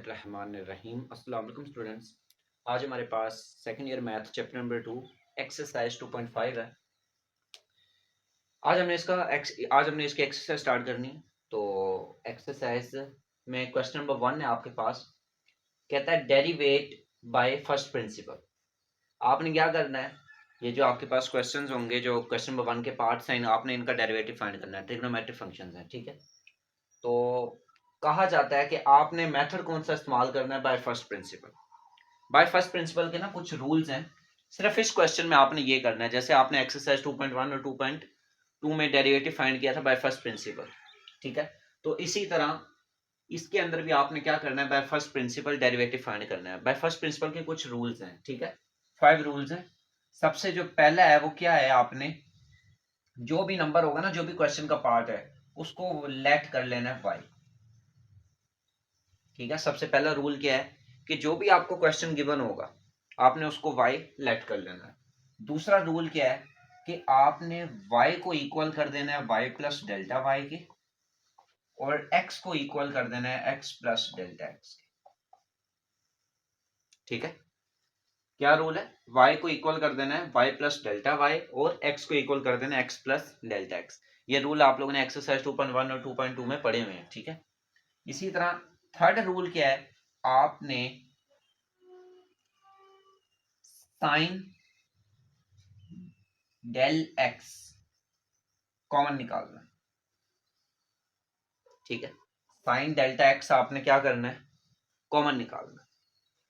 बिस्मिल्लाहिर्रहमानिर्रहीम। अस्सलाम वालेकुम स्टूडेंट्स। आज हमारे पास second year math chapter number 2 exercise 2.5 है। आज हमने इसकी एक्सरसाइज स्टार्ट करनी है। तो एक्सरसाइज में क्वेश्चन नंबर 1 है आपके पास। कहता है डेरिवेट बाय फर्स्ट प्रिंसिपल। आपने क्या करना है, ये जो आपके पास क्वेश्चंस होंगे, जो क्वेश्चन नंबर 1 के पार्ट्स हैं, आपने इनका डेरिवेटिव फाइंड करना है। ट्रिग्नोमेट्रिक फंक्शंस हैं, ठीक है। तो कहा जाता है कि आपने मेथड कौन सा इस्तेमाल करना है, bye first principal. Bye first principal के ना कुछ रूल्स हैं। सिर्फ इस क्वेश्चन में आपने ये करना है, जैसे आपने एक्सरसाइज 2.1 और 2.2 में डेरिवेटिव फाइंड किया था बाय फर्स्ट प्रिंसिपल, ठीक है। तो इसी तरह इसके अंदर भी आपने क्या करना है, bye first principal derivative find करना है। बाय फर्स्ट प्रिंसिपल के कुछ रूल्स हैं, ठीक है। 5 रूल्स हैं। सबसे जो पहला है वो क्या है, आपने जो भी नंबर होगा ना, जो भी क्वेश्चन का पार्ट है, उसको लेट कर लेना है y, ठीक है। सबसे पहला रूल क्या है कि जो भी आपको क्वेश्चन गिवन होगा, आपने उसको y लेट कर लेना है। दूसरा रूल क्या है कि आपने y को इक्वल कर देना है y प्लस डेल्टा वाई के, और x को इक्वल कर देना है x प्लस डेल्टा x के, ठीक है। क्या रूल है, y को इक्वल कर देना है y प्लस डेल्टा वाई, और x को इक्वल कर देना है x प्लस डेल्टा x। ये रूल आप लोगों ने एक्सरसाइज 2.1 और 2.2 में पढ़े हुए हैं, ठीक है। इसी तरह थर्ड रूल क्या है, आपने साइन डेल एक्स कॉमन निकालना है, ठीक है। साइन डेल्टा एक्स आपने क्या करना है, कॉमन निकालना है।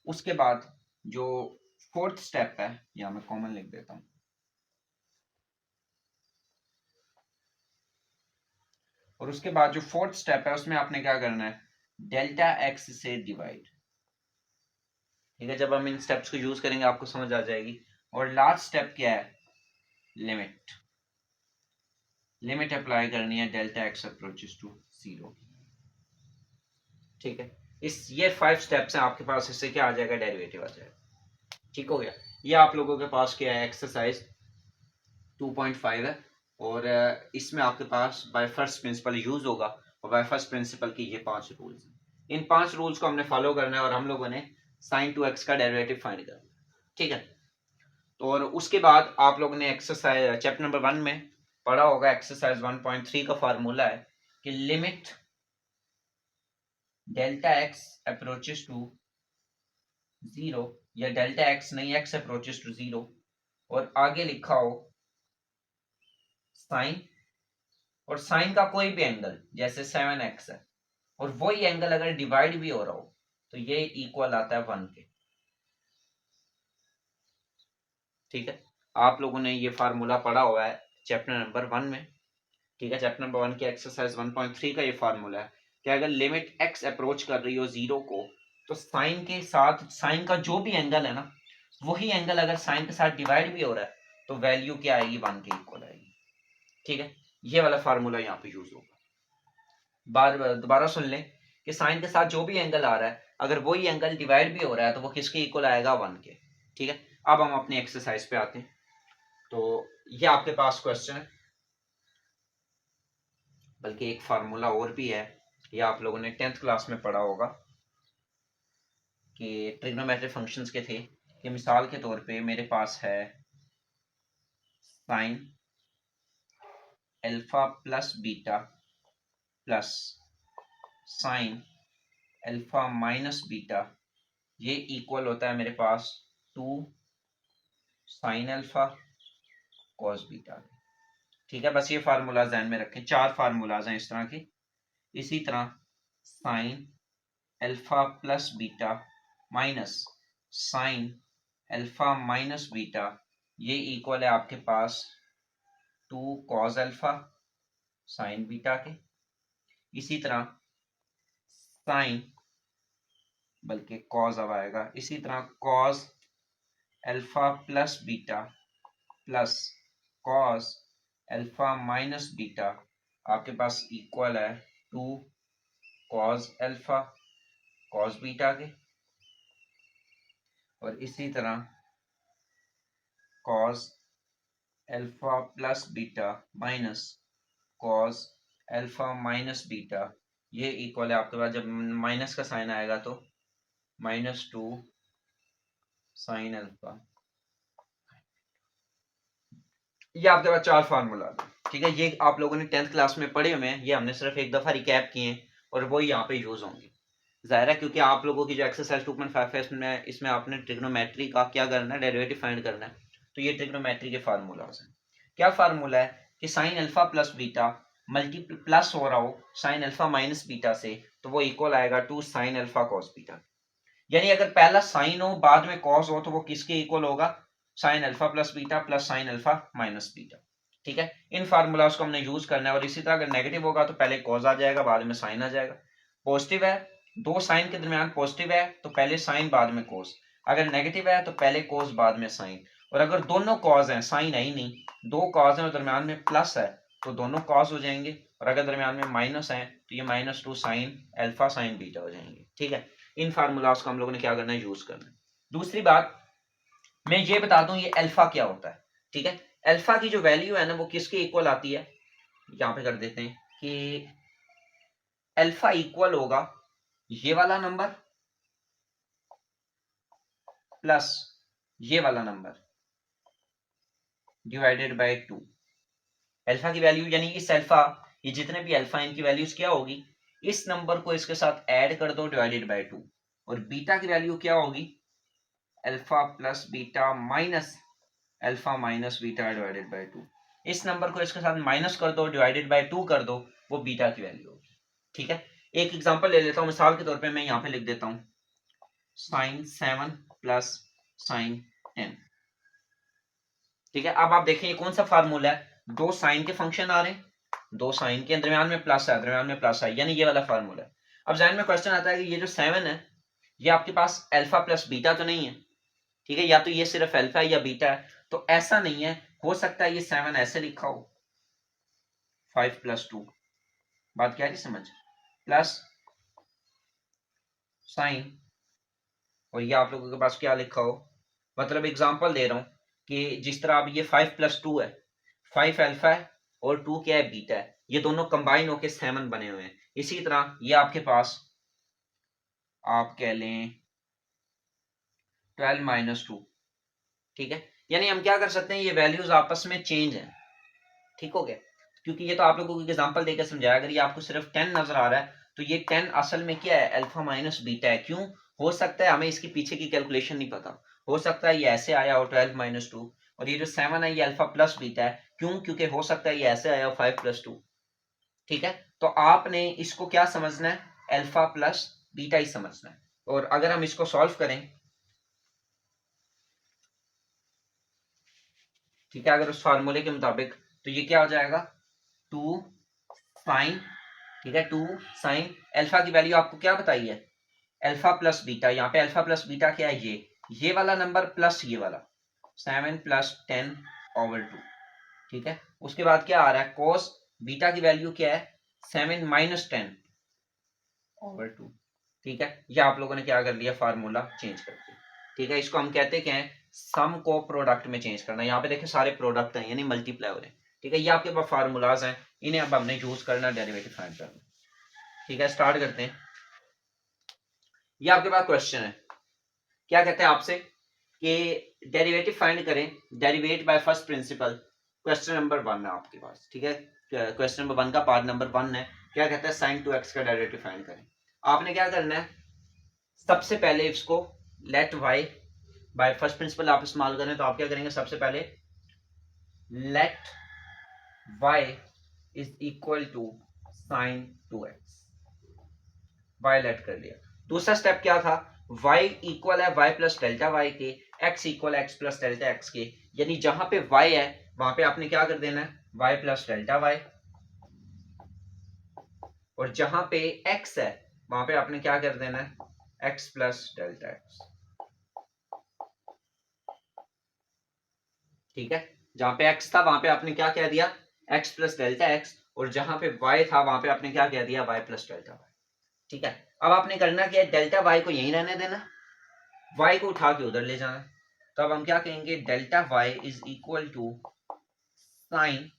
उसके बाद जो फोर्थ स्टेप है, यहां मैं कॉमन लिख देता हूं, और उसके बाद जो फोर्थ स्टेप है उसमें आपने क्या करना है, डेल्टा एक्स से डिवाइड, ठीक है। जब हम इन स्टेप्स को यूज करेंगे आपको समझ आ जाएगी। और लास्ट स्टेप क्या है, लिमिट। लिमिट अप्लाई करनी है डेल्टा एक्स अप्रोचेस टू 0, ठीक है। ये 5 स्टेप्स हैं आपके पास, इससे क्या आ जाएगा, डेरिवेटिव आ जाएगा, ठीक हो गया। ये आप लोगों के पास क्या है, एक्सरसाइज 2.5 है, और इसमें आपके पास बाय फर्स्ट प्रिंसिपल यूज होगा, और बाय फर्स्ट प्रिंसिपल की ये 5 रूल्स हैं। इन 5 रूल्स को हमने फॉलो करना है, और हम लोगों ने साइन 2x का डेरिवेटिव फाइंड करना है, ठीक है। तो और उसके बाद आप लोगों ने एक्सरसाइज चैप्टर नंबर 1 में पढ़ा होगा, एक्सरसाइज 1.3 का फार्मूला है कि limit delta x approaches to 0, या डेल्टा एक्स नहीं, एक्स अप्रोचेस टू 0, और आगे लिखा हो साइन, और साइन का कोई भी एंगल, जैसे 7x है, और वही एंगल अगर डिवाइड भी हो रहा हो तो ये इक्वल आता है 1 के, ठीक है। आप लोगों ने ये फार्मूला पढ़ा हुआ है चैप्टर नंबर 1 में, ठीक है। चैप्टर नंबर 1 की एक्सरसाइज 1.3 का ये फार्मूला है कि अगर लिमिट x अप्रोच कर रही हो 0 को, तो साइन के साथ, साइन का जो भी एंगल है ना, वही एंगल अगर साइन के साथ डिवाइड भी हो रहा है तो वैल्यू क्या आएगी, 1 के इक्वल आएगी, ठीक है। ये वाला फार्मूला यहाँ पे यूज होगा। बार दोबारा सुन लें कि साइन के साथ जो भी एंगल आ रहा है, अगर वही एंगल डिवाइड भी हो रहा है तो वो किसके इक्वल आएगा, 1 के, ठीक है। अब हम अपनी एक्सरसाइज पे आते हैं। तो ये आपके पास क्वेश्चन है, बल्कि एक फार्मूला और भी है, ये आप लोगों ने 10th क्लास में पढ़ा होगा कि ट्रिग्नोमेट्रिक फंक्शंस के थे, कि मिसाल के तौर पे मेरे पास है sine alpha plus beta plus sign alpha minus beta, ये इक्वल होता है मेरे पास 2 साइन अल्फा कॉस बीटा, ठीक है। बस ये फार्मूला ध्यान में रखें, 4 फार्मूलाज हैं इस तरह के। इसी तरह sign alpha plus beta minus sine alpha minus beta, ये इक्वल है आपके पास 2 कॉस अल्फा साइन बीटा के। इसी तरह साइन, बल्कि कॉस अब आएगा, इसी तरह cos alpha plus beta plus cos alpha minus beta, आपके पास इक्वल है 2 कॉस अल्फा कॉस बीटा के। और इसी तरह cos alpha plus beta minus cos alpha minus beta, ये इक्वल है आपके पास, जब माइनस का साइन आएगा तो -2 साइन अल्फा। ये आपके पास चार फार्मूला, ठीक है। ये आप लोगों ने 10th क्लास में पढ़े हुए हैं, ये हमने सिर्फ एक दफा रिकैप किए हैं और वो यहाँ पे यूज होंगे जाहिर है, क्योंकि आप लोगों की जो एक्सरसाइज 2.5 है इसमें आपने ट्रिग्नोमेट्री का क्या करना है, डेरिवेटिव फाइंड करना है। तो ये ट्रिग्नोमेट्री के फार्मूलाज हैं। क्या फार्मूला है कि sign alpha plus beta multiple plus हो रहा हो साइन अल्फा माइनस बीटा से, तो वो इक्वल आएगा to sine alpha cos beta. यानी अगर पहला साइन हो बाद में कॉस हो तो वो किसके इक्वल होगा, sign alpha plus beta plus sign alpha minus beta. ठीक है, इन फार्मूलाज को हमने यूज करना है। और इसी तरह अगर नेगेटिव होगा तो पहले कॉस आ जाएगा बाद में साइन आ जाएगा। पॉजिटिव है, दो साइन के दरमियान पॉजिटिव है तो पहले साइन बाद में कोस। अगर नेगेटिव है तो पहले कोस बाद में साइन। और अगर दोनों कॉज हैं, साइन है ही नहीं, दो कॉज हैं और दरमियान में प्लस है, तो दोनों कॉज हो जाएंगे। और अगर दरमियान में माइनस है तो ये -2 साइन अल्फा साइन बीटा हो जाएंगे। ठीक है, इन फार्मूलाज को हम लोगों ने क्या करना है, यूज करना है। दूसरी बात मैं ये बता दूं ये अल्फा क्या होता है। ठीक है, अल्फा की जो वैल्यू है ना वो किसके इक्वल आती है, यहां पे कर देते हैं कि अल्फा इक्वल होगा ये वाला नंबर प्लस ये वाला नंबर डिवाइडेड बाय 2। अल्फा की वैल्यू यानी इस अल्फा, ये जितने भी अल्फा इनकी वैल्यूज क्या होगी, इस नंबर को इसके साथ ऐड कर दो डिवाइडेड बाय 2। और बीटा की वैल्यू क्या होगी, alpha plus beta minus alpha minus beta divided by 2। इस नंबर को इसके साथ माइनस कर दो डिवाइडेड बाय 2 कर दो, वो बीटा की वैल्यू होगी। ठीक है, एक एग्जांपल ले लेता हूं, मिसाल के तौर पे मैं यहां पे लिख देता हूं साइन 7 प्लस साइन 10। ठीक है, अब आप देखें ये कौन सा फार्मूला है, दो साइन के फंक्शन आ रहे हैं, दो साइन के दरमियान में प्लस है, दरमियान में प्लस है, यानी ये वाला फार्मूला है। अब जहन में क्वेश्चन आता है कि ये जो 7 है ये आपके पास अल्फा प्लस बीटा तो नहीं है। ठीक है, या तो ये सिर्फ अल्फा है या बीटा है, तो ऐसा नहीं है, हो सकता है ये 7 ऐसे लिखा हो 5 + 2, बात क्या है समझ, प्लस साइन, और ये आप लोगों के पास क्या लिखा हो, मतलब एग्जांपल दे रहा हूं कि जिस तरह अब ये 5 + 2 है, 5 अल्फा है और 2 क्या है, बीटा है, ये दोनों कंबाइन होके 7 बने हुए हैं। इसी तरह ये आपके पास आप कह लें 12 - 2। ठीक है, यानी हम क्या कर सकते हैं, ये वैल्यूज आपस में चेंज है। ठीक हो गया, क्योंकि ये तो आप लोगों को एग्जांपल देकर समझाया, अगर ये आपको सिर्फ 10 नजर आ रहा है तो ये 10 असल में क्या है, अल्फा माइनस बीटा है। क्यों, हो सकता है हमें इसके पीछे की कैलकुलेशन नहीं पता, हो सकता है ये ऐसे आया हो 12 - 2, और ये जो 7 है ये अल्फा प्लस बीटा है। क्यों, क्योंकि हो सकता है ये ऐसे आया हो 5 + 2। ठीक है, तो आपने इसको क्या समझना है, अल्फा प्लस बीटा ही समझना है। और अगर हम इसको सॉल्व करें, ठीक है, अगर उस फार्मूले के मुताबिक, तो ये क्या हो जाएगा 2 साइन, ठीक है 2 साइन, अल्फा की वैल्यू आपको क्या बताई है, अल्फा प्लस बीटा। यहाँ पे अल्फा प्लस बीटा क्या है, ये वाला नंबर प्लस ये वाला 7 + 10/2। ठीक है, उसके बाद क्या आ रहा है, कोस बीटा की वैल्यू क्या है, 7 - 10/2। ठीक है, ये आप लोगों ने क्या कर लिया, फार्मूला चेंज कर दिया। ठीक है, इसको हम कहते हैं क्या है, सम को प्रोडक्ट में चेंज करना। यहाँ पे देखिए सारे प्रोडक्ट हैं यानी मल्टीप्लाई हो रहे हैं। ठीक है, ये आपके पास फार्मूलाज हैं, इन्हें अब हमने यूज करना, डेरिवेटिव फाइंड करना। ठीक है, स्टार्ट करते हैं। ये आपके पास क्वेश्चन है, क्या कहते हैं आपसे कि डेरिवेटिव फाइंड करें, derivative bye first principal. Question number 1 है आपके पास। ठीक है, क्वेश्चन नंबर 1 का पार्ट नंबर 1 है, क्या कहता है sin 2x का डेरिवेटिव फाइंड करें। आपने क्या करना है, सबसे पहले इसको let y by first principle आप इस्तेमाल करें तो आप क्या करेंगे, सबसे पहले let y is equal to sin 2x, y लेट कर लिया। दूसरा स्टेप क्या था, y इक्वल है y प्लस डेल्टा y के, x इक्वल x प्लस डेल्टा x के, यानी जहां पे y है वहां पे आपने क्या कर देना है, y प्लस डेल्टा y, और जहां पे x है वहां पे आपने क्या कर देना है, x प्लस डेल्टा x। ठीक है, जहां पे x था वहां पे आपने क्या कह दिया, x प्लस डेल्टा x, और जहां पे y था वहां पे आपने क्या कह दिया, y प्लस डेल्टा y। ठीक है, अब आपने करना क्या है, डेल्टा y को यहीं रहने देना, y को उठा के उधर ले जाना। तो अब हम क्या कहेंगे, delta y is equal to sine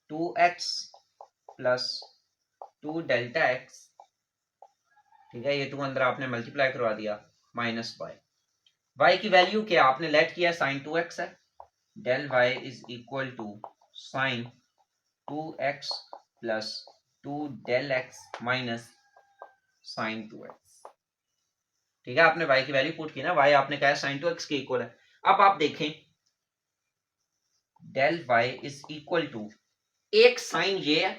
2x plus 2 delta x। ठीक है, ये 2 अंदर आपने मल्टीप्लाई करवा दिया, माइनस वाई। वाई की वैल्यू क्या आपने लेट किया, साइन 2x है, del Y is equal to sine 2x plus 2 del x minus sine 2x। ठीक है, आपने y की वैल्यू पुट की ना, y आपने कहा साइन 2x के इक्वल है। अब आप देखें del y is equal to, एक साइन ये है,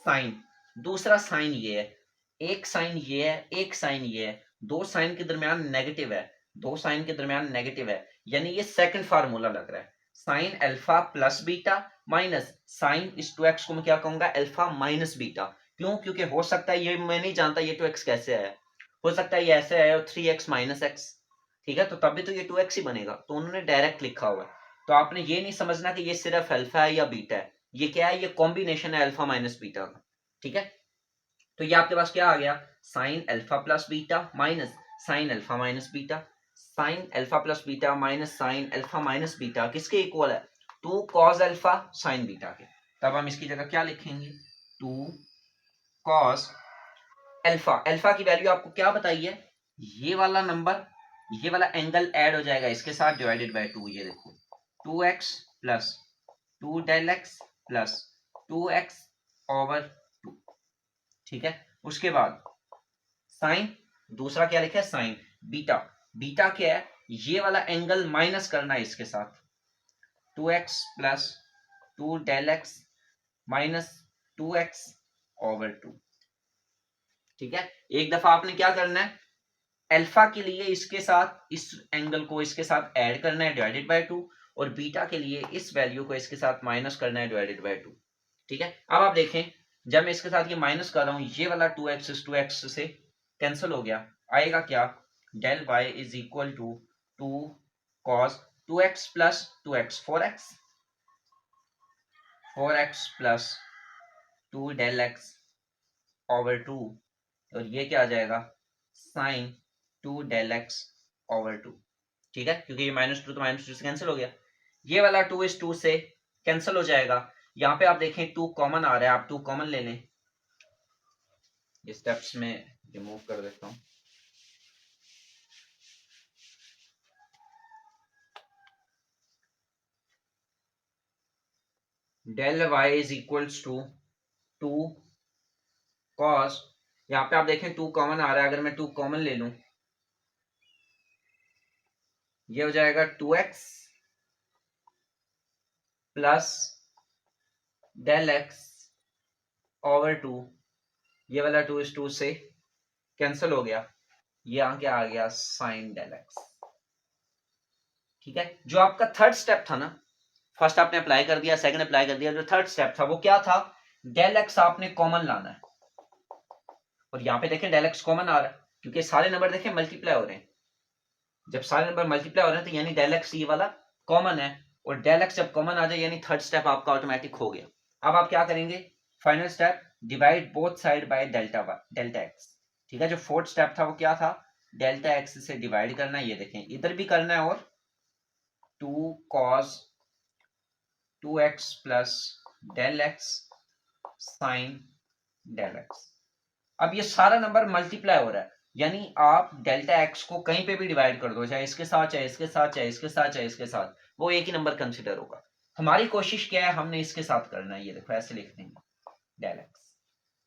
साइन दूसरा साइन ये है, एक साइन ये है, एक साइन ये है, दो साइन के दरमियान नेगेटिव है, दो साइन के दरमियान नेगेटिव है, यानी ये सेकंड फार्मूला लग रहा है, sine alpha plus beta minus sine इस 2x को मैं क्या कहूंगा, अल्फा माइनस बीटा। क्यों? क्योंकि हो सकता है ये, मैं नहीं जानता ये 2x कैसे आया, हो सकता है ये ऐसे आया 3x माइनस एक्स, ठीक है, तो तब भी तो ये 2x ही बनेगा, तो उन्होंने डायरेक्ट लिखा हुआ है। तो आपने ये नहीं समझना कि ये सिर्फ अल्फा है या बीटा है, ये क्या है, ये कॉम्बिनेशन है अल्फा माइनस बीटा का। ठीक है, तो ये आपके पास क्या आ गया, sign alpha plus beta minus sine alpha minus beta, sign alpha plus beta minus sine alpha minus beta किसके इक्वल है, 2 कॉस अल्फा साइन बीटा के। तब हम इसकी जगह क्या लिखेंगे, 2 कॉस अल्फा, अल्फा की वैल्यू आपको क्या बताइए, ये वाला नंबर, ये वाला एंगल ऐड हो जाएगा इसके साथ डिवाइडेड बाय 2, ये देखो 2x plus 2 del x plus 2x over 2। ठीक है, उसके बाद साइन, दूसरा क्या लिखा है साइन बीटा, बीटा क्या है, ये वाला एंगल माइनस करना है इसके साथ, 2x plus 2 del x minus 2x over 2। ठीक है, एक दफा आपने क्या करना है, अल्फा के लिए इसके साथ इस एंगल को इसके साथ ऐड करना है डिवाइडेड बाय 2, और बीटा के लिए इस वैल्यू को इसके साथ माइनस करना है डिवाइडेड बाय 2। ठीक है, अब आप देखें जब मैं इसके साथ ये माइनस कर रहा हूं, ये वाला 2x इस 2x से कैंसिल हो गया, आएगा क्या, del y is equal to 2 cos 2x plus 2x 4x plus 2 del x over 2, और ये क्या आ जाएगा, साइन 2 डेल x ओवर 2। ठीक है, क्योंकि ये -2 तो -2 से कैंसिल हो गया, ये वाला 2 इस 2 से कैंसिल हो जाएगा, यहाँ पे आप देखें 2 कॉमन आ रहा है, आप 2 कॉमन ले लें, ये स्टेप्स में रिमूव कर देता हूं, del Y is equals to 2 cos, यहाँ पे आप देखें 2 कॉमन आ रहा है, अगर मैं 2 कॉमन ले लूं, ये हो जाएगा 2x plus del x over 2, ये वाला 2 इस 2 से कैंसिल हो गया, ये आगे आ गया साइन डेल एक्स। ठीक है, जो आपका थर्ड स्टेप था ना, फर्स्ट आपने अप्लाई कर दिया, सेकंड अप्लाई कर दिया, जो थर्ड स्टेप था वो क्या था, डेल एक्स आपने कॉमन लाना है, और यहाँ पे देखें डेल एक्स कॉमन आ रहा है, क्योंकि सारे नंबर देखें मल्टीप्लाई हो रहे हैं, जब सारे नंबर मल्टीप्लाई हो रहे हैं तो यानी डेल एक्स ये वाला कॉमन है, और डेल एक्स जब कॉमन आ जाए यानी थर्ड स्टेप आपका ऑटोमेटिक हो गया। अब आप क्या करेंगे, final step, divide both side by delta x. ठीक है, जो फोर्थ स्टेप था वो क्या था, डेल्टा एक्स से डिवाइड करना है, ये देखें इधर भी करना है, और 2 cos 2x plus del X sine del X. अब ये सारा नंबर मल्टीप्लाई हो रहा है, यानी आप डेल्टा एक्स को कहीं पे भी डिवाइड कर दो, चाहे इसके साथ चाहे इसके साथ चाहे इसके साथ चाहे इसके साथ, वो एक ही नंबर कंसिडर होगा। हमारी कोशिश क्या है, हमने इसके साथ करना है, ये देखो ऐसे लिख देंगे डेल एक्स।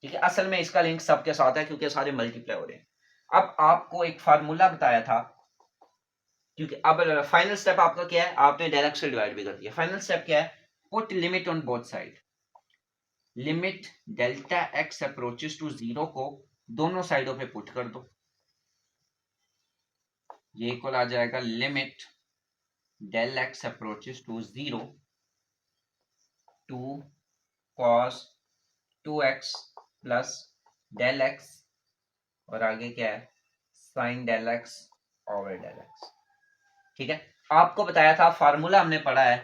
ठीक है, असल में इसका लिंक सबके साथ है क्योंकि सारे मल्टीप्लाई हो रहे हैं। अब आपको एक फार्मूला बताया था, क्योंकि अब फाइनल स्टेप आपका क्या है, आपने डेल एक्स से डिवाइड भी कर दिया, फाइनल स्टेप क्या है, put limit on both side, limit delta x approaches to 0 को दोनों साइडों पे पुट कर दो, ये इक्वल आ जाएगा limit del x approaches to 0 to cos 2x plus del X, और आगे क्या है, sine del x over del x. ठीक है, आपको बताया था, फार्मूला हमने पढ़ा है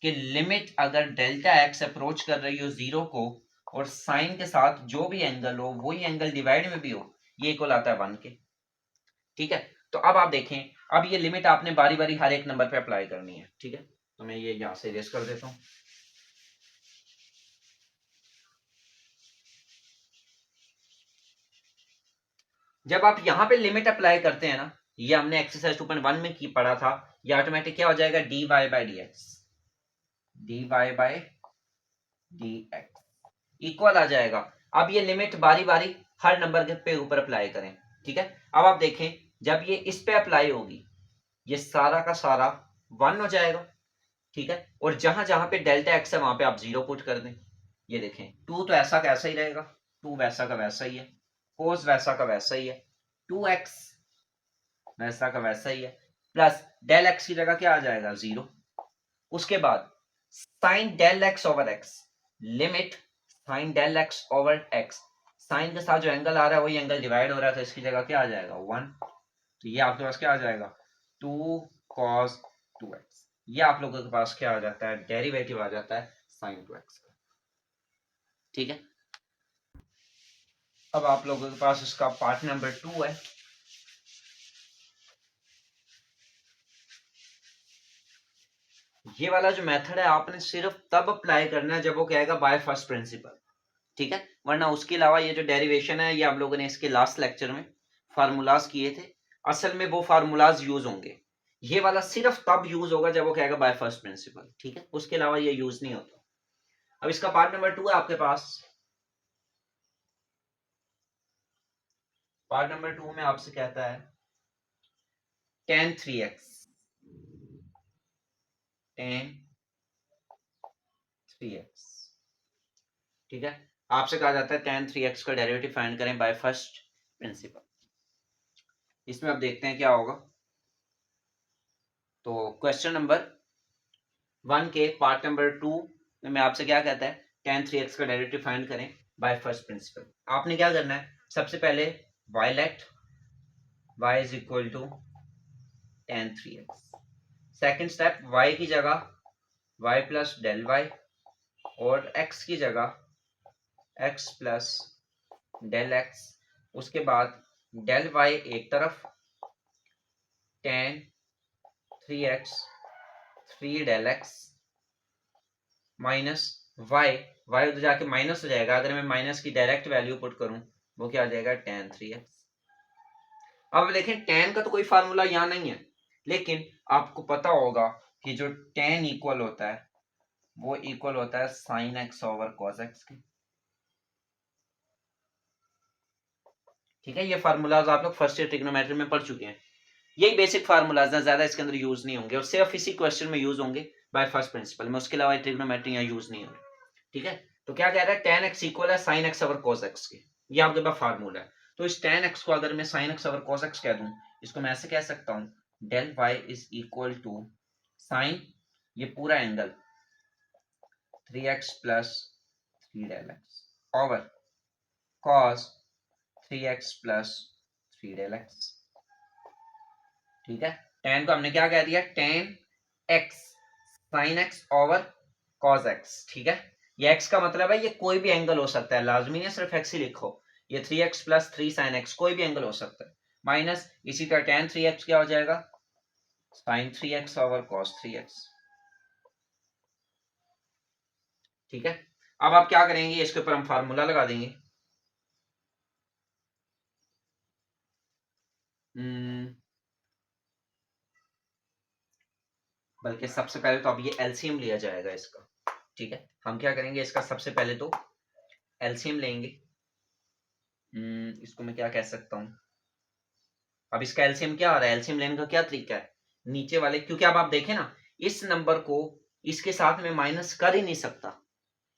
कि लिमिट अगर डेल्टा एक्स अप्रोच कर रही हो 0 को, और साइन के साथ जो भी एंगल हो वही एंगल डिवाइड में भी हो, ये इक्वल आता है 1 के। ठीक है, तो अब आप देखें, अब ये लिमिट आपने बारी बारी हर एक नंबर पे अप्लाई करनी है। ठीक है, तो मैं ये यहां से इरेज कर देता हूं, जब आप यहां पे लिमिट अप्लाई करते हैं ना, ये हमने एक्सरसाइज 2.1 में की पढ़ा था, ये ऑटोमेटिक क्या हो जाएगा, dy by d x, dy by d x equal आ जाएगा। अब ये लिमिट बारी बारी हर नंबर के पे ऊपर अप्लाई करें, ठीक है। अब आप देखें जब ये इस पे अप्लाई होगी ये सारा का सारा 1 हो जाएगा, ठीक है। और जहां जहां पे डेल्टा एक्स है वहां पे आप 0 पुट कर दें। ये देखें 2 तो ऐसा का ऐसा ही रहेगा, 2 वैसा का वैसा ही है, कोस वैसा का वैसा ही है, 2x वैसा का वैसा ही है, प्लस डेल एक्स की जगह क्या आ जाएगा 0। उसके बाद sine del x over X, limit sine del x over X, sine के साथ जो एंगल आ रहा है वही एंगल डिवाइड हो रहा है तो इसकी जगह क्या आ जाएगा 1। तो ये आपके पास क्या आ जाएगा 2 cos 2x। ये आप लोगों के पास क्या आ जाता है, डेरिवेटिव आ जाता है साइन 2x का, ठीक है। अब आप लोगों के पास इसका पार्ट नंबर 2 है। ये वाला जो मेथड है आपने सिर्फ तब अप्लाई करना है जब वो कहेगा बाय फर्स्ट प्रिंसिपल, ठीक है। वरना उसके अलावा ये जो डेरिवेशन है ये हम लोगों ने इसके लास्ट लेक्चर में फार्मूलाज किए थे, असल में वो फार्मूलाज यूज होंगे। ये वाला सिर्फ तब यूज होगा जब वो कहेगा बाय फर्स्ट प्रिंसिपल, ठीक है। उसके अलावा ये यूज नहीं होता। अब इसका पार्ट नंबर 2 है आपके पास। पार्ट नंबर 2 में आपसे कहता है tan 3x, tan 3x, ठीक है। आपसे कहा जाता है tan 3x का डेरिवेटिव फाइंड करें बाय फर्स्ट प्रिंसिपल। इसमें अब देखते हैं क्या होगा। तो क्वेश्चन नंबर 1 के पार्ट नंबर 2 में आपसे क्या कहता है tan 3x का डेरिवेटिव फाइंड करें बाय फर्स्ट प्रिंसिपल। आपने क्या करना है, सबसे पहले y let y is equal to tan 3x। Second step y की जगह y प्लस डेल y और x की जगह x प्लस डेल x। उसके बाद डेल y एक तरफ, tan 3x 3 del x minus y, y उधर जाके माइनस हो जाएगा। अगर मैं माइनस की डायरेक्ट वैल्यू पुट करूं वो क्या आ जाएगा tan 3x। अब देखें tan का तो कोई फार्मूला यहां नहीं है, लेकिन आपको पता होगा कि जो tan इक्वल होता है वो इक्वल होता है sine x over cos x के, ठीक है। ये फार्मूलाज आप लोग फर्स्ट ईयर ट्रिग्नोमेट्री में पढ़ चुके हैं। यही बेसिक फार्मूलाज हैं, ज्यादा इसके अंदर यूज नहीं होंगे और सिर्फ इसी क्वेश्चन में यूज होंगे बाय फर्स्ट प्रिंसिपल में। उसके अलावा ट्रिग्नोमेट्री यहाँ यूज नहीं होगी, ठीक है। तो क्या कह रहा है tan x इक्वल है sine x over cos x के, ये आपके पास फार्मूला है। तो इस tan x को अगर मैं sine x over cos x कह दूं, इसको मैं ऐसे कह सकता हूं del y is equal to sine ये पूरा angle 3x plus 3 del x over cos 3x plus 3 del x, ठीक है। tan को हमने क्या कह दिया, tan x sin x over cos x, ठीक है। ये x का मतलब है ये कोई भी एंगल हो सकता है, लाजमी नहीं सिर्फ x ही लिखो। ये 3x प्लस 3 sin x कोई भी एंगल हो सकता है, माइनस इसी तरह tan 3x क्या हो जाएगा sin 3x over cos 3x, ठीक है। अब आप क्या करेंगे, इसके ऊपर हम फार्मूला लगा देंगे। बल्कि सबसे पहले तो अब ये एलसीएम लिया जाएगा इसका, ठीक है। हम क्या करेंगे, इसका सबसे पहले तो एलसीएम लेंगे। इसको मैं क्या कह सकता हूं, अब इसका एलसीएम क्या आ रहा है, एलसीएम लेने का क्या तरीका है, नीचे वाले, क्योंकि अब आप देखें ना इस नंबर को इसके साथ में माइनस कर ही नहीं सकता।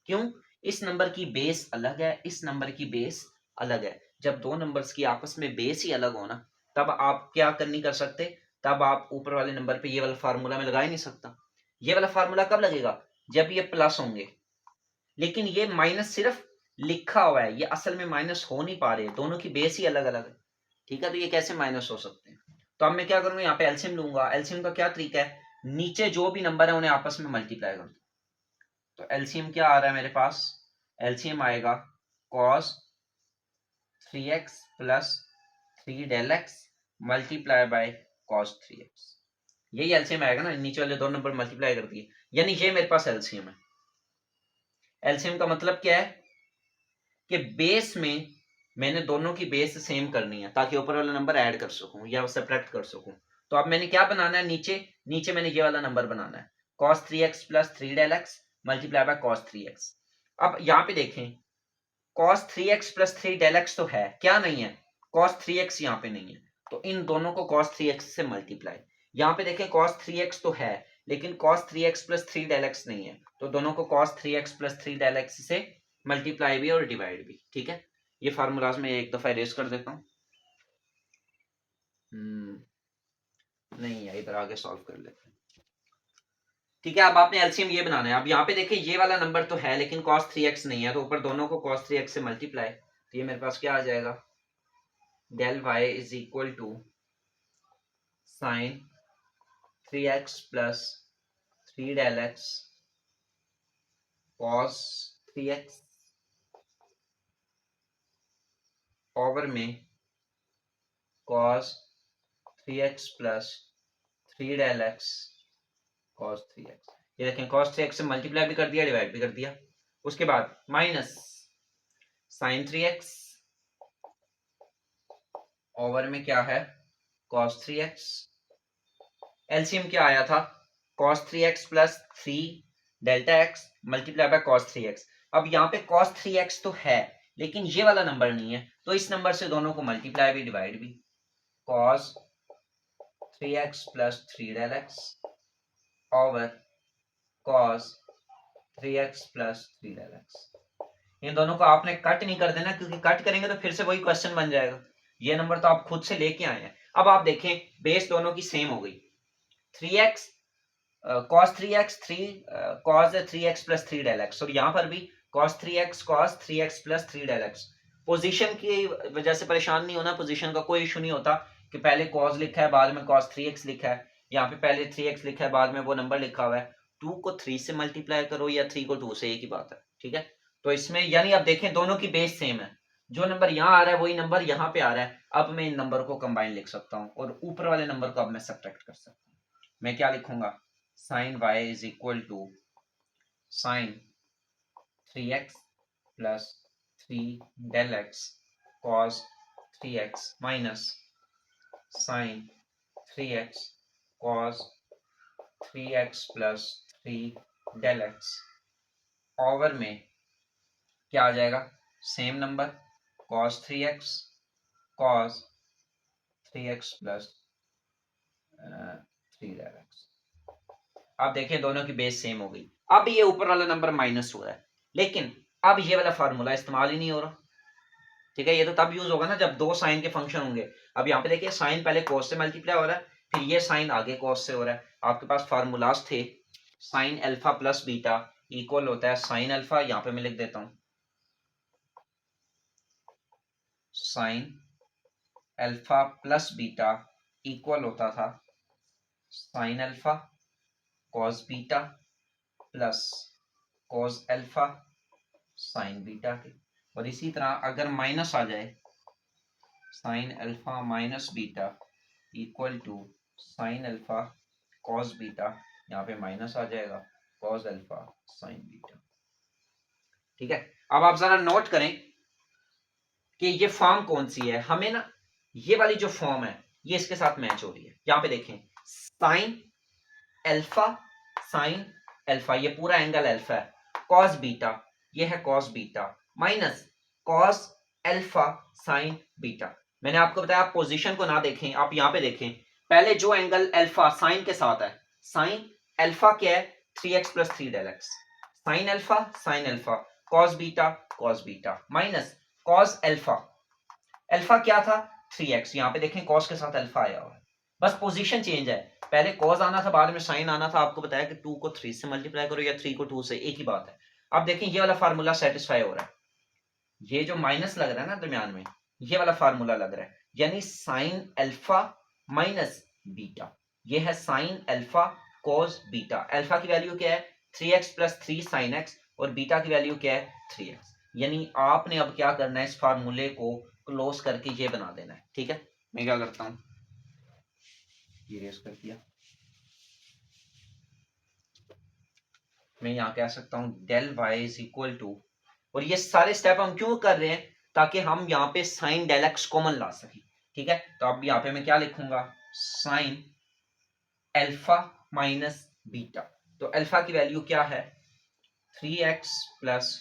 क्यों, इस नंबर की बेस अलग है, इस नंबर की बेस अलग है। जब दो नंबर्स की आपस में बेस ही अलग हो ना, तब आप क्या कर नहीं कर सकते, तब आप ऊपर वाले नंबर पे ये वाला फार्मूला में लगा ही नहीं सकता। ये वाला फार्मूला कब लगेगा, जब ये प्लस होंगे। लेकिन ये माइनस सिर्फ लिखा हुआ है, ये असल में माइनस हो नहीं पा रहे, दोनों की बेस ही अलग अलग है, ठीक है। तो ये कैसे माइनस हो सकते हैं। तो अब मैं क्या करूंगा, यहाँ पे एलसीएम लूंगा। एलसीएम का क्या तरीका है, नीचे जो भी नंबर है उन्हें आपस में मल्टीप्लाई कर दो। तो एलसीएम क्या आ रहा है मेरे पास, एलसीएम आएगा cos 3x plus 3 del x multiply by cos 3x। यही एलसीएम आएगा ना, नीचे वाले दो नंबर मल्टीप्लाई कर दिए, यानी ये मेरे पास एलसीएम है। एलसीएम का मतलब क्या है कि बेस में मैंने दोनों की बेस सेम करनी है ताकि ऊपर वाला नंबर ऐड कर सकूं या सब्ट्रैक्ट कर सकूं। तो अब मैंने क्या बनाना है, नीचे नीचे मैंने ये वाला नंबर बनाना है cos 3x plus 3 del x multiply by cos 3x। अब यहाँ पे देखें cos 3x plus 3 del x तो है, क्या नहीं है, cos 3x यहाँ पे नहीं है, तो इन दोनों को cos 3x से मल्टीप्लाई। यहाँ पे देखें cos 3x तो है लेकिन cos 3x plus 3 del x नहीं है, तो दोनों को cos 3x plus 3 del x से मल्टीप्लाई भी और डिवाइड भी। ठीक है, ये फार्मूलाज में एक दफा इरेज कर देता हूँ। नहीं है, इधर आगे सॉल्व कर लेते हैं। ठीक है, अब आपने एलसीएम ये बनाना है। अब यहाँ पे देखिए ये वाला नंबर तो है लेकिन cos 3x नहीं है, तो ऊपर दोनों को cos 3x से मल्टीप्लाई। तो ये मेरे पास क्या आ जाएगा, del y is equal to sine 3x plus 3 del x cos 3x over में cos 3x plus 3 del x cos 3x। ये देखें cos 3x से मल्टीप्लाई भी कर दिया, डिवाइड भी कर दिया। उसके बाद माइनस साइन 3x ओवर में क्या है cos 3x। एलसीएम क्या आया था, cos 3x plus 3 delta x multiply by cos 3x। अब यहाँ पे cos 3x तो है लेकिन ये वाला नंबर नहीं है, तो इस नंबर से दोनों को मल्टीप्लाई भी डिवाइड भी। cos 3x plus 3 del x over cos 3x plus 3 del x। इन दोनों को आपने कट नहीं कर देना, क्योंकि कट करेंगे तो फिर से वही क्वेश्चन बन जाएगा। ये नंबर तो आप खुद से लेके आए हैं। अब आप देखें बेस दोनों की सेम हो गई, 3x cos 3x 3 cos 3x plus 3 del x, और यहाँ पर भी cos 3x plus 3 del x। Position की वजह से परेशान नहीं होना, पोजीशन का कोई इशू नहीं होता कि पहले cos लिखा है बाद में cos 3x लिखा है, यहाँ पे पहले 3x लिखा है बाद में वो नंबर लिखा हुआ है। 2 को 3 से मल्टीप्लाई करो या 3 को 2 से, एक ही बात है। ठीक है, तो इसमें यानी आप देखें दोनों की बेस सेम है, जो नंबर यहाँ आ रहा है वही नंबर यहाँ पे आ रहा है। अब मैं इन नंबर को कंबाइन लिख सकता हूँ और ऊपर वाले नंबर को अब मैं सब्ट्रैक्ट कर सकता हूँ। मैं क्या लिखूंगा, sine y is equal to sine 3x plus 3 del x cos 3x minus sine 3x cos 3x plus 3 del x over में क्या आ जाएगा, same number cos 3x cos 3x plus 3 del x। आप देखिए दोनों की बेस सेम हो गई। अब ये ऊपर वाला नंबर माइनस हो रहा है लेकिन अब ये वाला फार्मूला इस्तेमाल ही नहीं हो रहा। ठीक है, ये तो तब यूज होगा ना जब दो साइन के फंक्शन होंगे। अब यहाँ पे देखिए साइन पहले cos से मल्टीप्लाई हो रहा है, फिर ये साइन आगे cos से हो रहा है। आपके पास फार्मूलाज थे, sign alpha plus beta equal होता है साइन अल्फा, यहाँ पे मैं लिख देता हूं sine alpha plus beta equal होता था sine alpha cos beta plus cos alpha sine beta के। और इसी तरह अगर माइनस आ जाए, sine alpha minus beta equal to sine alpha cos beta, यहाँ पे माइनस आ जाएगा cos अल्फा साइन बीटा। ठीक है, अब आप जरा नोट करें कि ये फॉर्म कौन सी है। हमें ना ये वाली जो फॉर्म है ये इसके साथ मैच हो रही है। यहाँ पे देखें साइन अल्फा साइन अल्फा, ये पूरा एंगल अल्फा है, cos बीटा ये है cos beta minus cos alpha sine beta. मैंने आपको बताया आप पोजीशन को ना देखें, आप यहाँ पे देखें पहले जो एंगल अल्फा साइन के साथ है, साइन अल्फा क्या है 3x plus 3 del x, sign alpha cos beta minus cos alpha, alpha क्या था 3x, यहाँ पे देखें cos के साथ अल्फा आया हुआ है, बस पोजीशन चेंज है, पहले cos आना था बाद में साइन आना था। आपको बताया कि 2 को 3 से मल्टीप्लाई करो या 3 को 2 से, एक ही बात है। अब देखें ये वाला फार्मूला सेटिस्फाई हो रहा है, ये जो माइनस लग रहा है ना दरमियान में, ये वाला फार्मूला लग रहा है, यानी साइन अल्फा माइनस बीटा, ये है sine alpha cos beta. Alpha की वैल्यू क्या है 3x प्लस 3 साइन x और बीटा की वैल्यू क्या है 3x। यानी आपने अब क्या करना है, इस फार्मूले को क्लोज करके ये बना देना है। ठीक है, मैं क्या करता हूं, ये रेस कर दिया, मैं यहां कह सकता हूं del y is equal to, और ये सारे स्टेप हम क्यों कर रहे हैं, ताकि हम यहाँ पे साइन डेल एक्स कॉमन ला सकें। ठीक है, तो अब यहाँ पे मैं क्या लिखूंगा, साइन अल्फा माइनस बीटा। तो अल्फा की वैल्यू क्या है 3x plus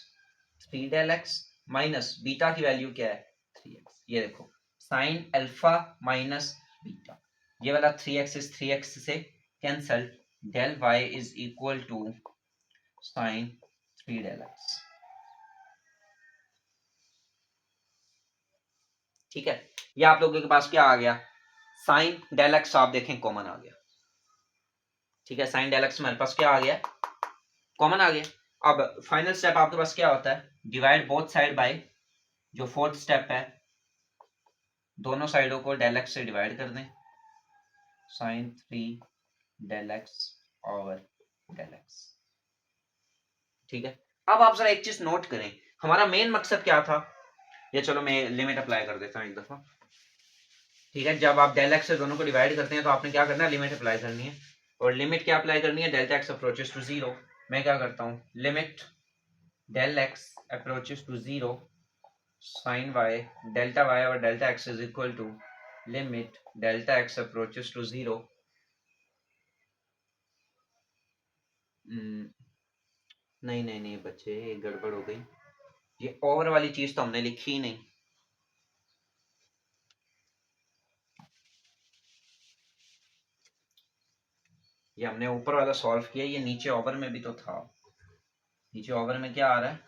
3 del x, minus beta की वैल्यू क्या है 3x। ये देखो साइन अल्फा माइनस बीटा, ये वाला 3x इस 3x से cancel, del y is equal to sine 3 del x. ठीक है, ये आप लोगों के पास क्या आ गया, साइन डेल एक्स आप देखें कॉमन आ गया। ठीक है, साइन डेल एक्स हमारे पास क्या आ गया, कॉमन आ गया। अब फाइनल स्टेप आपके पास क्या होता है, डिवाइड बोथ साइड बाय, जो फोर्थ स्टेप है, दोनों साइडों को डेल एक्स से डिवाइड कर दें, sine 3 del x over del x. ठीक है, अब आप जरा एक चीज नोट करें, हमारा मेन मकसद क्या था, ये चलो मैं लिमिट अप्लाई कर देता हूं एक दफा। ठीक है, जब आप डेल एक्स से दोनों को डिवाइड करते हैं तो आपने क्या करना है, लिमिट अप्लाई करनी है। और लिमिट क्या अप्लाई करनी है, delta x approaches to zero. मैं क्या करता हूँ, limit del x approaches to zero sine y delta y और delta x is equal to limit delta x approaches to zero. नहीं नहीं नहीं बच्चे, गड़बड़ हो गई, ये ओवर वाली चीज तो हमने लिखी ही नहीं। ये हमने ऊपर वाला सॉल्व किया, ये नीचे ओवर में भी तो था। नीचे ओवर में क्या आ रहा है,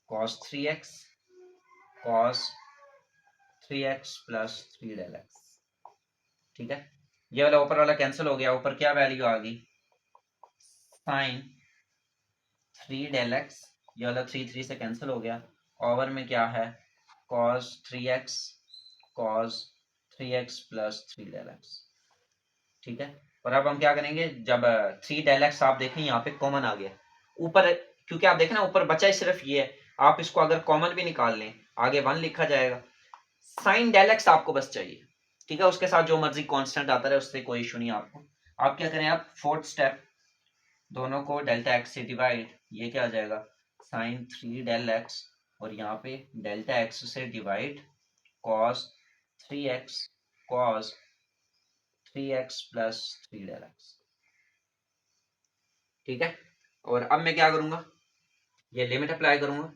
cos 3x cos 3x plus 3 del x. ठीक है, ये वाला ऊपर वाला कैंसिल हो गया, ऊपर क्या वैल्यू आ गई, साइन 3 डेल एक्स, ये वाला 3 से कैंसिल हो गया, ओवर में क्या है cos 3x cos 3x plus 3 del x. ठीक है, और अब हम क्या करेंगे, जब 3 डेल एक्स आप देखें यहाँ पे कॉमन आ गया ऊपर, क्योंकि आप देखें ना ऊपर बचा ही सिर्फ ये है, आप इसको अगर कॉमन भी निकाल लें आगे 1 लिखा जाएगा, साइन डेल एक्स आपको बस चाहिए। ठीक है, उसके साथ जो मर्जी कांस्टेंट आता है उससे कोई इशू नहीं आपको। आप क्या करें, आप फोर्थ स्टेप, दोनों को डेल्टा एक्स से डिवाइड, ये क्या आ जाएगा साइन 3 डेल एक्स, और यहाँ पे डेल्टा एक्स से divide cos 3x cos 3x plus 3 del x. ठीक है, और अब मैं क्या करूंगा, ये लिमिट अप्लाई करूंगा।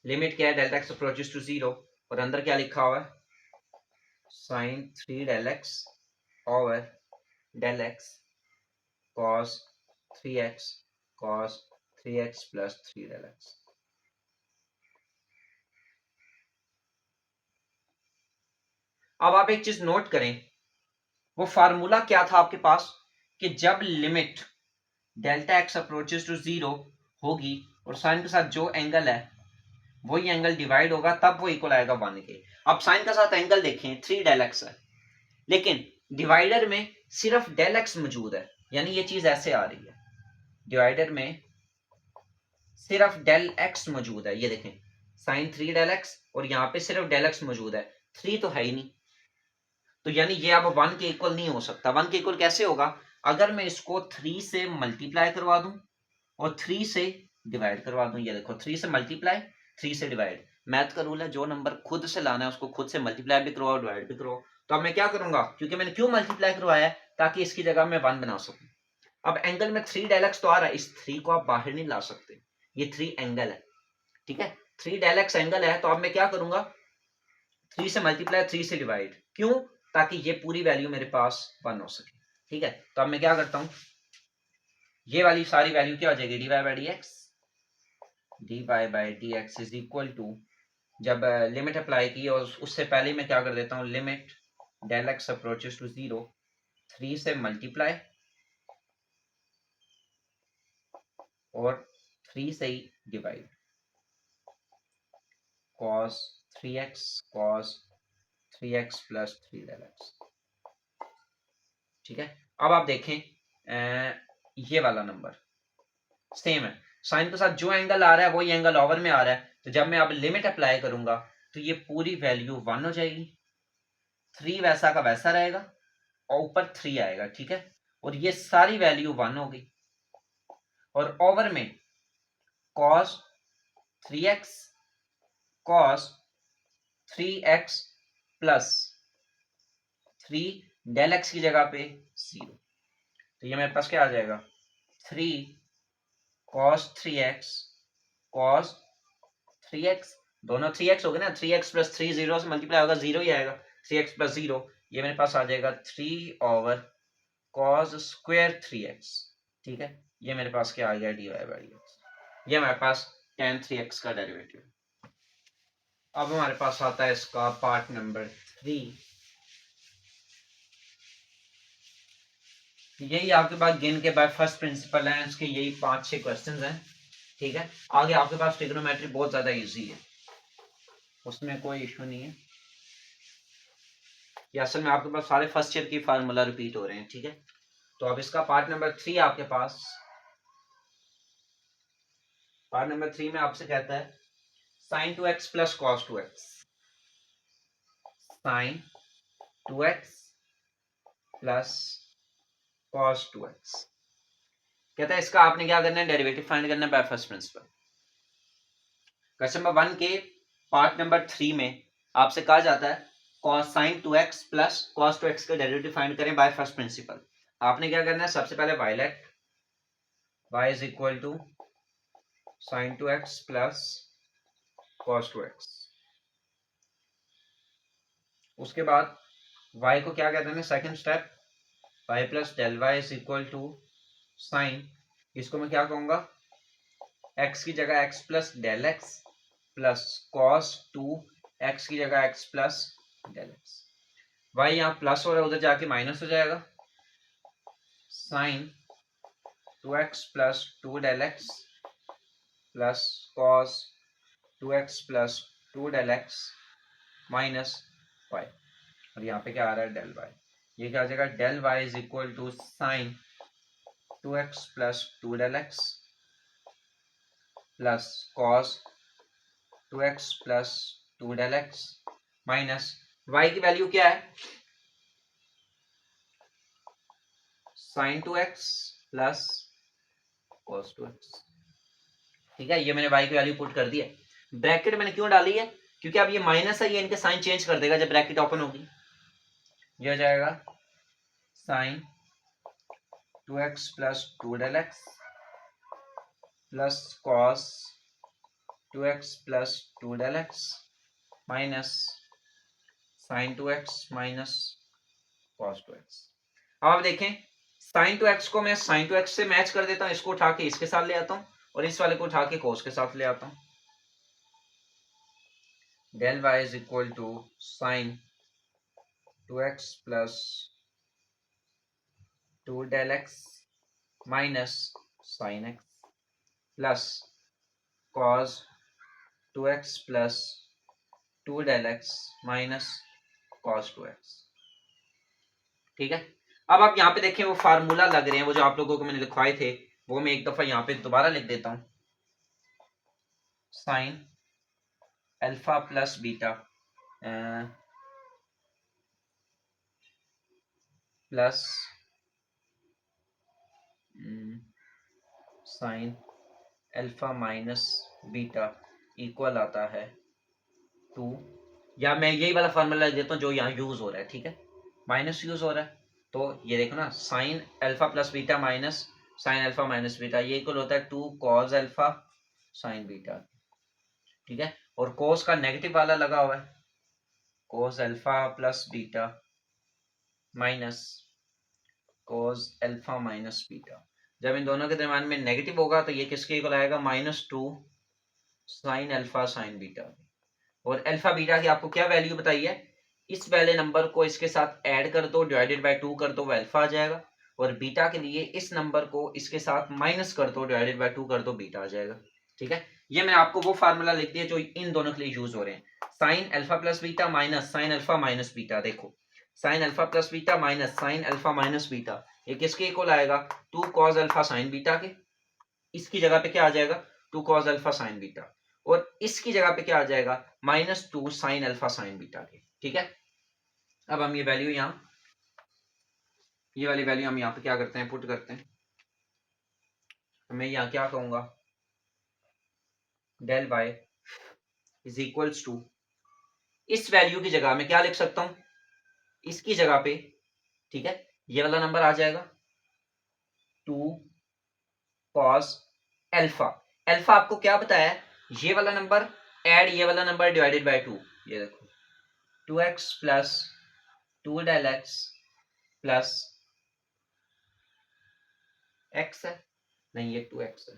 लिमिट क्या है, delta x approaches to zero, और अंदर क्या लिखा हुआ है, sine 3 del x over del X cos 3x cos 3x plus 3 del X. अब आप एक चीज नोट करें, वो फार्मूला क्या था आपके पास, कि जब limit delta x approaches to zero होगी और साइन के साथ जो एंगल है वही एंगल डिवाइड होगा, तब वो इक्वल आएगा 1 के। अब साइन के साथ एंगल देखें 3 डेल एक्स है, लेकिन डिवाइडर में सिर्फ डेल एक्स मौजूद है, यानी ये चीज ऐसे आ रही है, डिवाइडर में सिर्फ डेल एक्स मौजूद है, ये देखें साइन 3 डेल एक्स, और यहाँ पे सिर्फ डेल एक्स मौजूद है, 3 तो है ही नहीं, तो यानी ये अब 1 के इक्वल नहीं हो सकता। 1 के इक्वल कैसे होगा, अगर मैं इसको 3 से मल्टीप्लाई करवा दूं और 3 से डिवाइड करवा दूं। ये देखो 3 से मल्टीप्लाई 3 से डिवाइड, मैथ का रूल है, जो नंबर खुद से लाना है उसको खुद से मल्टीप्लाई भी करवाओ डिवाइड भी करो। तो अब मैं क्या करूंगा, क्योंकि मैंने क्यों मल्टीप्लाई करवाया है, ताकि इसकी जगह मैं 1 बना सकूं। अब एंगल में 3 डेल एक्स तो आ रहा है, इस 3 को आप बाहर नहीं ला सकते, ये 3 एंगल है। ठीक है, 3 डेल एक्स एंगल है, तो अब मैं क्या करूंगा, 3 से मल्टीप्लाई 3 से डिवाइड, क्यों, ताकि ये पूरी वैल्यू मेरे पास 1 हो सके। ठीक है, तो अब मैं क्या करता हूं, ये वाली सारी वैल्यू क्या हो जाएगी, d y by d x, d y by d x is equal to, जब लिमिट अप्लाई की और उससे पहले मैं क्या कर देता हूं, limit del x approaches to zero, 3 से मल्टीप्लाई और 3 से ही divide, cos 3x cos 3x plus 3 del x. ठीक है, अब आप देखें ये वाला नंबर सेम है, साइन के साथ जो एंगल आ रहा है वही एंगल ओवर में आ रहा है, तो जब मैं अब लिमिट अप्लाई करूंगा तो ये पूरी वैल्यू 1 हो जाएगी, 3 वैसा का वैसा रहेगा और ऊपर 3 आएगा। ठीक है, और ये सारी वैल्यू 1 हो गई, और ओवर में cos 3x cos 3x plus 3 del x की जगह पे 0। तो ये मेरे पास क्या आ जाएगा 3 कॉस 3x कॉस 3x, दोनों 3x हो गए ना, 3x प्लस 3 0 से मल्टीप्लाई होगा 0 ही आएगा, 3x प्लस 0, ये मेरे पास आ जाएगा 3 ओवर कॉस स्क्वायर 3x। ठीक है, ये मेरे पास क्या आ गया dy बाई dx, ये हमारे पास tan 3x का डेरिवेटिव। अब हमारे पास आता है इसका पार्ट नंबर 3। यही आपके पास गिन के बाय फर्स्ट प्रिंसिपल है, इसके यही 5-6 क्वेश्चंस हैं। ठीक है, आगे आपके पास ट्रिग्नोमेट्री बहुत ज्यादा इजी है, उसमें कोई इशू नहीं है। ये असल में आपके पास सारे फर्स्ट ईयर की फार्मूला रिपीट हो रहे हैं। ठीक है, तो अब इसका पार्ट नंबर 3 आपके पास, पार्ट नंबर 3 में आपसे कहता है sin 2x plus cos 2x, sin 2x plus cos 2x। कहता है इसका आपने क्या करना है, डेरिवेटिव फाइंड करना है bye first principal. Question number 1 के पार्ट नंबर 3 में आपसे कहा जाता है cos sin 2x plus cos 2x का डेरिवेटिव फाइंड करें बाय फर्स्ट प्रिंसिपल। आपने क्या करना है, सबसे पहले y let y is equal to sin 2x plus cos 2x। उसके बाद y को क्या कहते हैं, second step y plus del y is equal to sine, इसको मैं क्या कहूंगा, x की जगह x plus del x plus cos 2x की जगह x plus del x। y यहाँ प्लस हो रहा है, उधर जाके माइनस हो जाएगा, sine 2x plus 2 del x plus cos 2x plus 2 del x minus y, और यहाँ पे क्या आ रहा है डेल y। ये क्या आ जाएगा, del y is equal to sine 2x plus 2 del x plus cos 2x plus 2 del x minus y की वैल्यू क्या है, sign 2x plus cos 2x। ठीक है, ये मैंने y की वैल्यू पुट कर दी है। ब्रैकेट मैंने क्यों डाली है, क्योंकि अब ये माइनस है, ये इनके साइन चेंज कर देगा जब ब्रैकेट ओपन होगी। ये हो जाएगा sine 2x plus 2 del x plus cos 2x plus 2 del x minus sine 2x minus cos 2x। अब आप देखें साइन 2x को मैं साइन 2x से मैच कर देता हूं, इसको उठा के इसके साथ ले आता हूं और इस वाले को उठा के cos के साथ ले आता हूं। Del y is equal to sine 2x plus 2 del x minus sine x plus cos 2x plus 2 del x minus cos 2x। ठीक है, अब आप यहाँ पे देखें वो फार्मूला लग रहे हैं, वो जो आप लोगों को मैंने लिखवाए थे वो मैं एक दफा यहाँ पे दोबारा लिख देता हूं, sine alpha plus beta plus sign alpha minus beta equal आता है 2, या मैं यही वाला फार्मूला लिख देता हूँ जो यहाँ यूज हो रहा है। ठीक है, माइनस यूज हो रहा है, तो ये देखो ना sign alpha plus beta minus sine alpha minus beta, ये इक्वल होता है 2 कॉस अल्फा साइन बीटा। ठीक है, और कोस का नेगेटिव वाला लगा हुआ है, cos alpha plus beta minus cos alpha minus beta, जब इन दोनों के दरम्यान में नेगेटिव होगा तो ये किसके इक्वल आएगा, -2 साइन अल्फा साइन बीटा। और अल्फा बीटा की आपको क्या वैल्यू बताई है, इस वाले नंबर को इसके साथ ऐड कर दो, डिवाइडेड बाय 2 कर दो, वो अल्फा आ जाएगा, और बीटा के लिए इस नंबर को इसके साथ माइनस कर दो, डिवाइडेड बाय 2 कर दो, बीटा आ जाएगा। ठीक है, ये मैंने आपको वो फार्मूला लिख दिया जो इन दोनों के लिए यूज हो रहे हैं, sine alpha plus beta minus sine alpha minus beta. देखो sine alpha plus beta minus sine alpha minus beta, ये किसके इक्वल आएगा, 2 कॉस अल्फा साइन बीटा के, इसकी जगह पे क्या आ जाएगा 2 कॉस अल्फा साइन बीटा, और इसकी जगह पे क्या आ जाएगा -2 साइन अल्फा साइन बीटा के। ठीक है, अब हम ये वैल्यू यहाँ, ये वाली वैल्यू हम यहाँ पे क्या करते हैं, पुट करते हैं। तो मैं यहाँ क्या कहूंगा, del Y is equals to, इस वैल्यू की जगह में क्या लिख सकता हूं, इसकी जगह पे, ठीक है, ये वाला नंबर आ जाएगा 2 cos अल्फा। अल्फा आपको क्या बताया है, ये वाला नंबर एड ये वाला नंबर डिवाइडेड बाय 2, ये देखो 2x plus 2 del x plus x है, नहीं ये 2x है,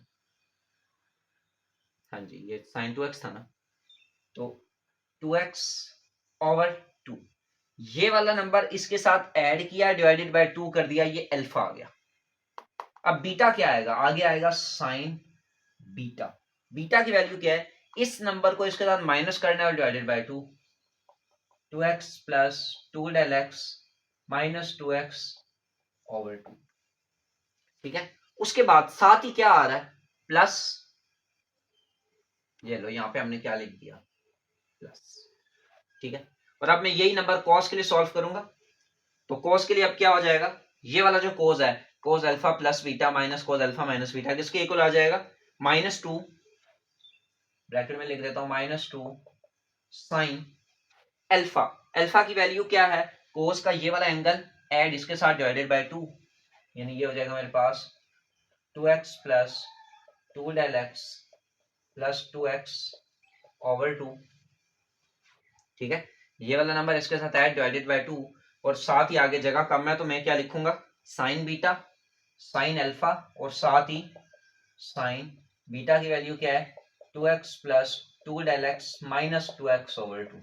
हाँ जी ये sin 2x था ना, तो 2x ओवर 2, ये वाला नंबर इसके साथ ऐड किया डिवाइडेड बाय 2 कर दिया, ये अल्फा आ गया। अब बीटा क्या आएगा, आगे आएगा साइन बीटा। बीटा की वैल्यू क्या है, इस नंबर को इसके साथ माइनस करना है और divided by 2, 2x plus 2 del x minus 2x over 2, ठीक है। उसके बाद साथ ही क्या आ रहा है, प्लस, ये लो यहां पे हमने क्या लिख दिया, प्लस, ठीक है। और अब मैं यही नंबर कॉस के लिए सॉल्व करूंगा, तो कॉस के लिए अब क्या हो जाएगा, ये वाला जो कॉस है, cos alpha plus beta minus cos alpha minus beta, किसके इक्वल आ जाएगा, -2, ब्रैकेट में लिख देता हूं -2 साइन अल्फा। अल्फा की वैल्यू क्या है, कोस का ये वाला एंगल एड इसके साथ डिवाइडेड बाय 2, यानी ये हो जाएगा मेरे पास 2x plus 2 del x plus 2x over 2, ठीक है। ये वाला नंबर इसके साथ ऐड डिवाइडेड बाय 2, और साथ ही आगे जगह कम है तो मैं क्या लिखूंगा, साइन बीटा साइन अल्फा, और साथ ही साइन बीटा की वैल्यू क्या है, 2x plus 2 del x minus 2x over 2,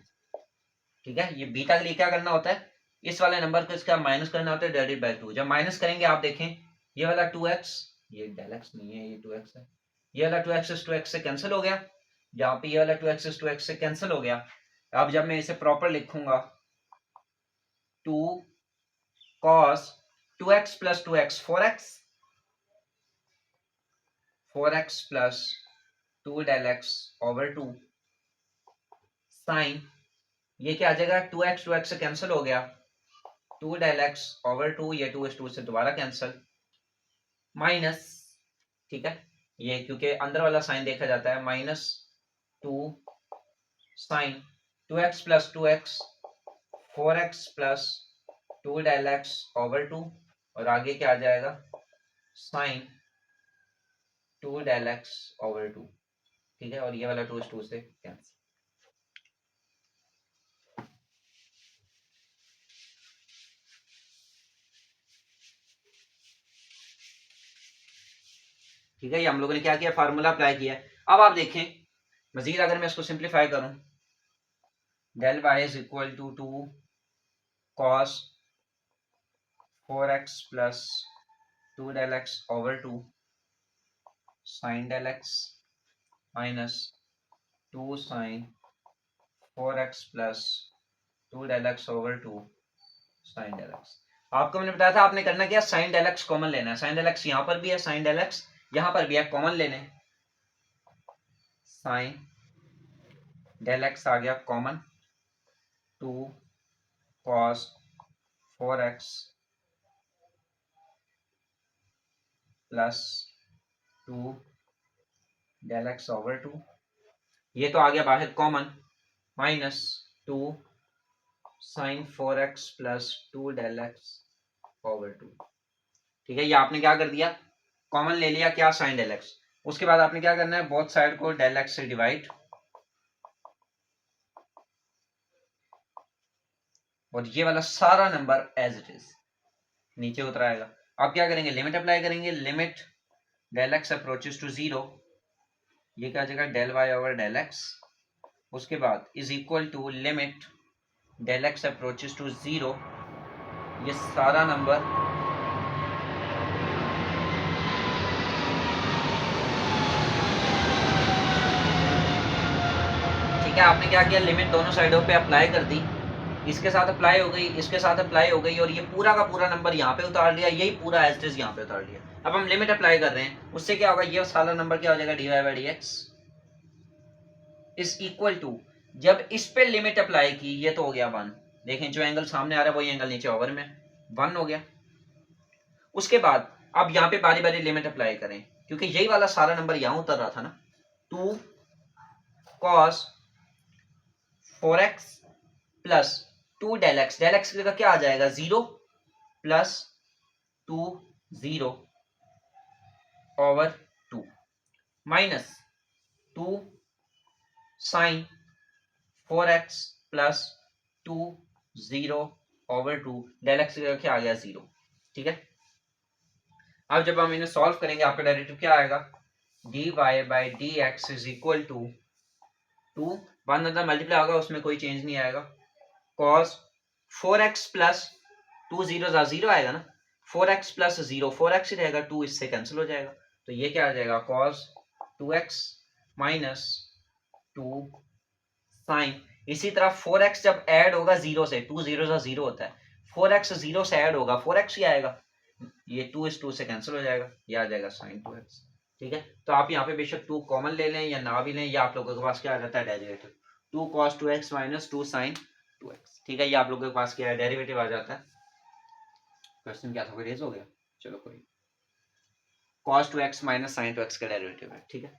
ठीक है। ये बीटा के लिए क्या करना होता है, इस वाले नंबर को इसका माइनस करना होता है डिवाइडेड बाय 2, जब माइनस करेंगे आप देखें ये वाला 2x, ये डेल एक्स नहीं है ये 2x है, ये वाला 2x से कैंसिल हो गया, यहाँ पे ये वाला 2x से कैंसिल हो गया। अब जब मैं इसे प्रॉपर लिखूंगा 2 cos 2x plus 2x 4x plus 2 del x over 2 sine, ये क्या आ जाएगा 2x से कैंसिल हो गया, 2 डेल एक्स ओवर 2, ये 2 इस 2 से दोबारा कैंसिल, माइनस, ठीक है, ये क्योंकि अंदर वाला साइन देखा जाता है, -2 sine 2x plus 2x 4x plus 2 del x over 2, और आगे क्या आ जाएगा साइन 2 डेल एक्स ओवर 2, ठीक है, और ये वाला 2 इस 2 से कैंसिल। ठीक है, ये हम लोगों ने क्या किया, फार्मूला अप्लाई किया। अब आप देखें मजीद अगर मैं इसको सिंप्लीफाई करूं, del Y is equal to 2 cos 4x plus 2 del x over 2 sine del x minus 2 sine 4x plus 2 del x over 2 sine del x. आपको मैंने बताया था आपने करना क्या, साइन डेल एक्स कॉमन लेना है, साइन डेल एक्स यहां पर भी है, साइन डेल एक्स यहां पर भी है, कॉमन लेने, साइन डेल एक्स आ गया common, 2 cos 4x plus 2 del x over 2, ये तो आ गया बाहर common, -2 sine 4x plus 2 del x over 2, ठीक है। ये आपने क्या कर दिया, कॉमन ले लिया क्या, साइन डेल एक्स। उसके बाद आपने क्या करना है, बोथ साइड को डेल एक्स से डिवाइड, और ये वाला सारा नंबर एज इट इज नीचे उतर आएगा। अब क्या करेंगे, लिमिट अप्लाई करेंगे, limit del x approaches to 0, ये क्या जगह del y over del x, उसके बाद is equal to limit del x approaches to 0, ये सारा नंबर ठीक है। आपने क्या किया, लिमिट दोनों साइडों पे अप्लाई कर दी, इसके साथ अप्लाई हो गई, इसके साथ अप्लाई हो गई, और ये पूरा का पूरा नंबर यहाँ पे उतार लिया, यही पूरा एज इट इज यहाँ पे उतार लिया। अब हम लिमिट अप्लाई कर रहे हैं, उससे क्या होगा, ये सारा नंबर क्या हो जाएगा, d y by d x is equal to, जब इस पे लिमिट अप्लाई की ये तो हो गया 1, देखें जो एंगल सामने आ रहा है वही एंगल नीचे ओवर में 1 हो गया। उसके बाद अब यहाँ पे बारी बारी लिमिट अप्लाई करें, क्योंकि यही वाला सारा नंबर यहाँ उतर रहा था ना, 2 cos 4x plus 2 del x का क्या आ जाएगा 0 plus 2 0 over 2 minus 2 sine 4x plus 2 0 over 2 del x का क्या आ गया 0। ठीक है, अब जब हम इन्हें सॉल्व करेंगे आपका डेरिवेटिव क्या आएगा dy by d x is equal to 2 one अंदर मल्टीप्लाई होगा उसमें कोई चेंज नहीं आएगा cos 4x प्लस 2 0 0 आएगा ना 4x प्लस 0 4x ही रहेगा 2 इससे कैंसिल हो जाएगा तो ये क्या आ जाएगा cos 2x माइनस 2 साइन इसी तरह 4x जब ऐड होगा 0 से 2 0 0 होता है 4x 0 से ऐड होगा 4x ही आएगा ये 2 इस 2 से कैंसिल हो जाएगा ये आ जाएगा साइन 2x। ठीक है, तो आप यहाँ पे बेशक 2 कॉमन ले लें या ना भी लें या आप लोगों के पास क्या आ जाता है derivative 2 cos 2x minus 2 sin 2x। ठीक है, ये आप लोगों के पास क्या है डेरिवेटिव आ जाता है। क्वेश्चन क्या था रेज हो गया, चलो कोई cos 2x minus sin 2x का डेरिवेटिव है। ठीक है,